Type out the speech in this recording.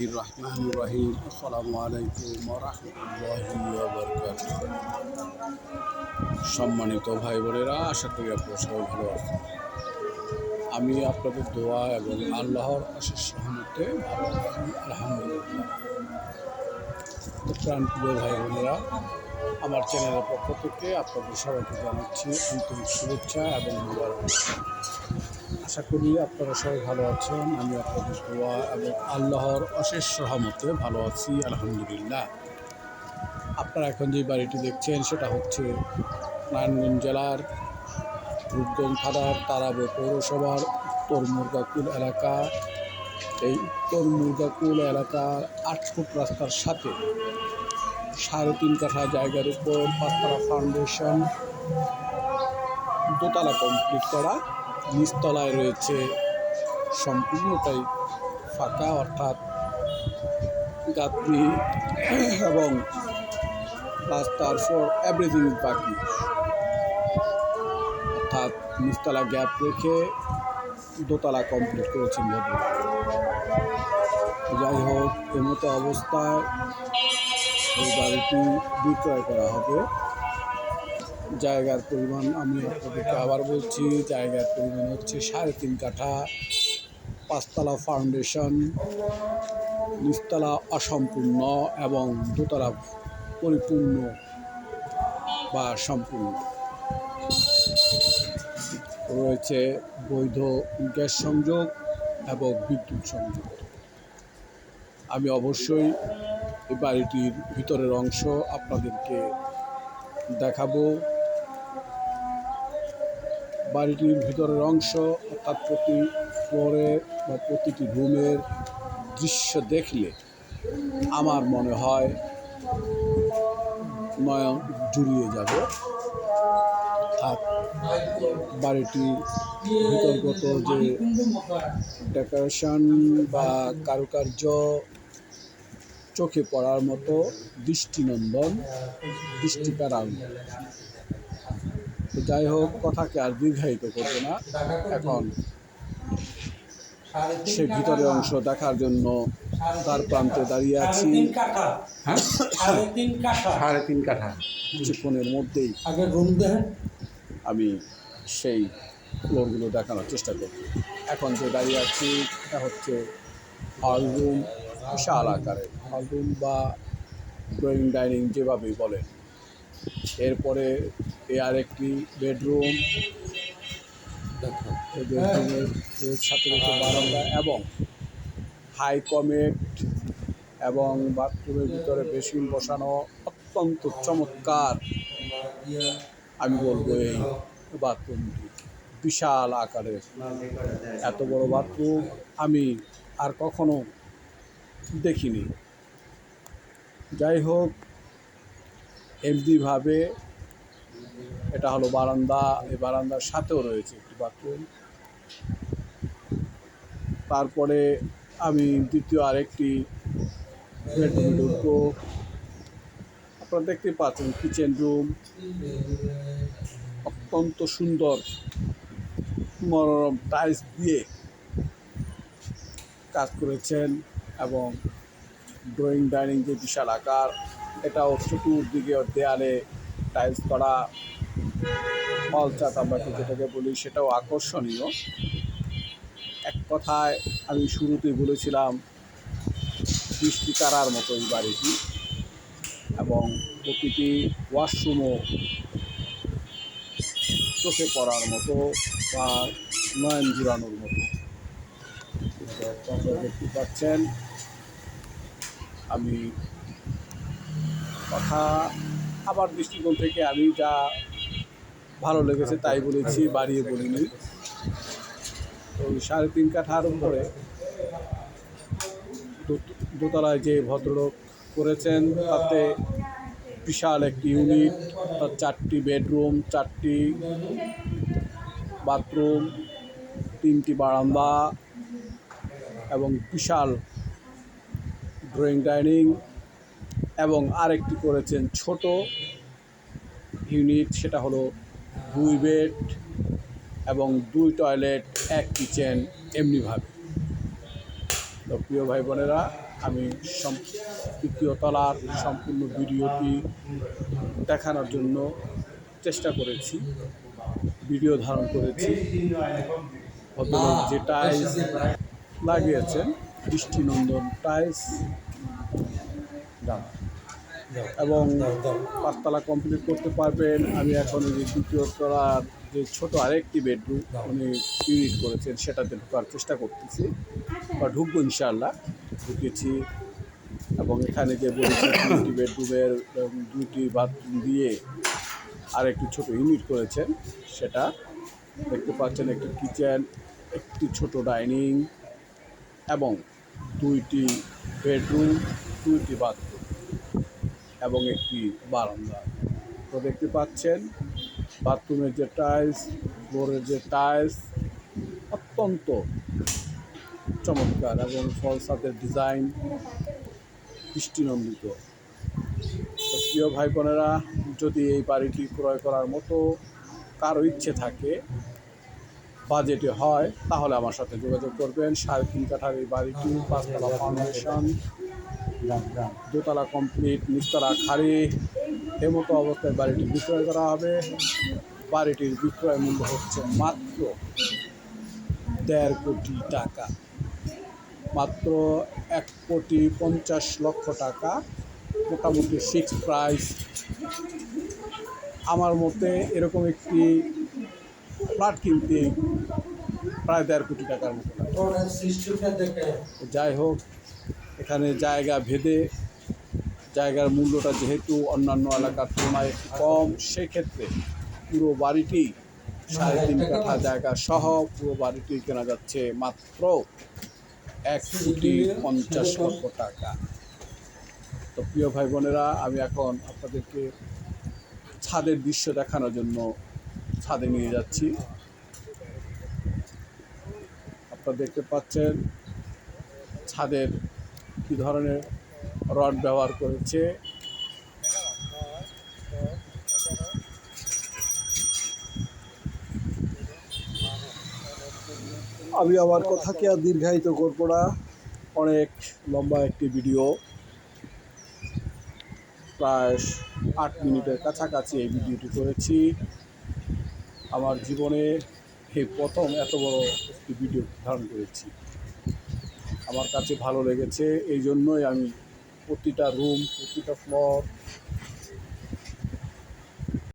রহমানির রহিম। আসসালামু আলাইকুম ওয়া রাহমাতুল্লাহি ওয়া বারাকাতুহু। সম্মানিত ভাই বোনেরা, আশা করি আপনারা সবাই ভালো আছেন। আমি আপনাদের দোয়া এবং আল্লাহর অশেষ রহমতে ভালো আছি, আলহামদুলিল্লাহ। তো প্রাণপ্রিয় ভাই বোনেরা, আমার চ্যানেলের পক্ষ থেকে আপনাদের সবাইকে জানাচ্ছি আন্তরিক শুভেচ্ছা এবং মোবারকবাদ। আশা করি আপনারা সবাই ভালো আছেন। আমি আপনাদের দোয়া এবং আল্লাহর অশেষ রহমতে ভালো আছি, আলহামদুলিল্লাহ। আপনারা এখন যে বাড়িটি দেখছেন সেটা হচ্ছে নারায়ণগঞ্জ জেলার রূপগঞ্জ থানার তারাব পৌরসভার উত্তর মুরগাকুল এলাকা। এই উত্তর মুরগাকুল এলাকার 8 ফুট রাস্তার সাথে 3.5 কাঠা জায়গার উপর 5তলা ফাউন্ডেশন, দোতলা কমপ্লিট করা, নিচতলায় রয়েছে সম্পূর্ণটাই ফাঁকা, অর্থাৎ গাঁথনি এবং রাস্তার ফর এভরিথিং বাকি, অর্থাৎ নিচতলা গ্যাপ রেখে দোতলা কমপ্লিট করেছেন ভদ্রলোক। যাই হোক, এমতো অবস্থায় এই বাড়িটি বিক্রয় করা হবে। জায়গার পরিমাণ আমি আপনাদেরকে আবার বলছি, জায়গার পরিমাণ হচ্ছে 3.5 কাঠা, 5তলা ফাউন্ডেশন, নিচতলা অসম্পূর্ণ এবং দোতলা পরিপূর্ণ বা সম্পূর্ণ। রয়েছে বৈধ গ্যাস সংযোগ এবং বিদ্যুৎ সংযোগ। আমি অবশ্যই এই বাড়িটির ভিতরের অংশ আপনাদেরকে দেখাবো। বাড়িটির ভিতরের অংশ, অর্থাৎ প্রতি ফ্লোরে বা প্রতিটি রুমের দৃশ্য দেখলে আমার মনে হয় নয়ন জুড়িয়ে যাবে। অর্থাৎ বাড়িটির ভিতরগত যে ডেকোরেশন বা কারুকার্য চোখে পড়ার মতো, দৃষ্টিনন্দন, দৃষ্টি কাড়ানো। যাই হোক, কথাকে আর দীর্ঘায়িত করবো না। এখন সে ভিতরের অংশ দেখার জন্য তার প্রান্তে দাঁড়িয়ে আছি। 3.5 কাঠা কিছুক্ষণের মধ্যেই আমি সেই ফ্লোরগুলো দেখানোর চেষ্টা করব। এখন যে দাঁড়িয়ে আছি এটা হচ্ছে হল রুম, বিশাল আকারের হল রুম বা ড্রয়িং ডাইনিং যেভাবেই বলেন। এরপরে আরেকটি বেডরুম, এই বেডরুমের সাথে রয়েছে বারান্দা এবং হাই কমেট এবং বাথরুমের ভিতরে বেসিন বসানো। অত্যন্ত চমৎকার আমি বলবো এই বাথরুমটি, বিশাল আকারের। এত বড় বাথরুম আমি আর কখনো দেখিনি। যাই হোক, এমনিভাবে এটা হলো বারান্দা। এই বারান্দার সাথেও রয়েছে একটি বাথরুম। তারপরে আমি দ্বিতীয় আরেকটি বেডরুমে ঢুকবো। আপনারা দেখতে পাচ্ছেন কিচেন রুম, অত্যন্ত সুন্দর মনোরম টাইলস দিয়ে কাজ করেছেন এবং ড্রয়িং ডাইনিং যে বিশাল আকার, এটাও চতুর্দিকে দেয়ালে টাইলস করা। হল চাট আমরা যেটাকে বলি, সেটাও আকর্ষণীয়। এক কথায় আমি শুরুতেই বলেছিলাম দৃষ্টি কাড়ার মতো এই বাড়িটি, এবং প্রতিটি ওয়াশরুমও চোখে পড়ার মতো বা নয়ন জুড়ানোর মতো। আপনারা দেখতে পাচ্ছেন, আমি কথা আমার দৃষ্টিকোণ থেকে আমি যা ভালো লেগেছে তাই বলেছি, বাড়িয়ে বলিনি। তো 3.5 কাঠার উপরে দোতলায় যে ভদ্রলোক করেছেন, তাতে বিশাল একটি ইউনিট, 4টি বেডরুম, 4টি বাথরুম, 3টি বারান্দা এবং বিশাল ড্রয়িং ডাইনিং, এবং আরেকটি করেছেন ছোট ইউনিট, সেটা হলো 2 বেড এবং 2 টয়লেট, 1 কিচেন। এমনিভাবে তো প্রিয় ভাই বোনেরা, আমি দ্বিতীয় তলার সম্পূর্ণ ভিডিওটি দেখানোর জন্য চেষ্টা করেছি, ভিডিও ধারণ করেছি। ভদ্রলোক যে টাইলস লাগিয়েছেন দৃষ্টিনন্দন টাইলস, এবং পাঁচতলা কমপ্লিট করতে পারবেন। আমি এখন যে দ্বিতীয় তলার যে ছোট আরেকটি বেডরুম উনি ইউনিট করেছেন সেটাতে ঢোকার চেষ্টা করতেছি, বা ঢুকবো ইনশাআল্লাহ। ঢুকেছি এবং এখানে যে বলেছি 2টি বেডরুমের 2টি বাথরুম দিয়ে আর একটি ছোট ইউনিট করেছেন, সেটা দেখতে পাচ্ছেন। একটি কিচেন, একটি ছোট ডাইনিং এবং 2টি বেডরুম, 2টি বাথরুম এবং একটি বারান্দা। তো দেখতে পাচ্ছেন বাথরুমের যে টাইলস, ফ্লোরের যে টাইলস অত্যন্ত চমৎকার এবং ফলসাদের ডিজাইন দৃষ্টিনন্দিত। তো প্রিয় ভাই বোনেরা, যদি এই বাড়িটি ক্রয় করার মতো কারো ইচ্ছে থাকে, বাজেটে হয়, তাহলে আমার সাথে যোগাযোগ করবেন। 3.5 কাঠার এই বাড়িটি 5তলা ফাউন্ডেশন, দোতলা কমপ্লিট, নিচতলা খালি এমতো অবস্থায় বাড়িটি বিক্রয় করা হবে। বাড়িটির বিক্রয় মূল্য হচ্ছে মাত্র 1.5 কোটি টাকা, মাত্র 1,50,00,000 টাকা, মোটামুটি ফিক্সড প্রাইস। আমার মতে এরকম একটি ফ্ল্যাট কিনতে প্রায় 1.5 কোটি টাকার মতো। যাই হোক, এখানে জায়গা ভেদে জায়গার মূল্যটা যেহেতু অন্যান্য এলাকার তুলনায় একটু কম, সেক্ষেত্রে পুরো বাড়িটি 3.5 কাঠা জায়গা সহ পুরো বাড়িটি কেনা যাচ্ছে মাত্র 1,50,00,000 টাকা। তো প্রিয় ভাই বোনেরা, আমি এখন আপনাদেরকে ছাদের দৃশ্য দেখানোর জন্য ছাদে নিয়ে যাচ্ছি। আপনারা দেখতে পাচ্ছেন ছাদের কী ধরনের রড ব্যবহার করেছে। আমি আমার কথাকে আর দীর্ঘায়িত করবো না, অনেক লম্বা একটি ভিডিও, প্রায় 8 মিনিটের কাছাকাছি এই ভিডিওটি করেছি। আমার জীবনে এই প্রথম এত বড় একটি ভিডিও ধারণ করেছি। আমার কাছে ভালো লেগেছে, এই জন্যই আমি প্রতিটা রুম, প্রতিটা ফ্লোর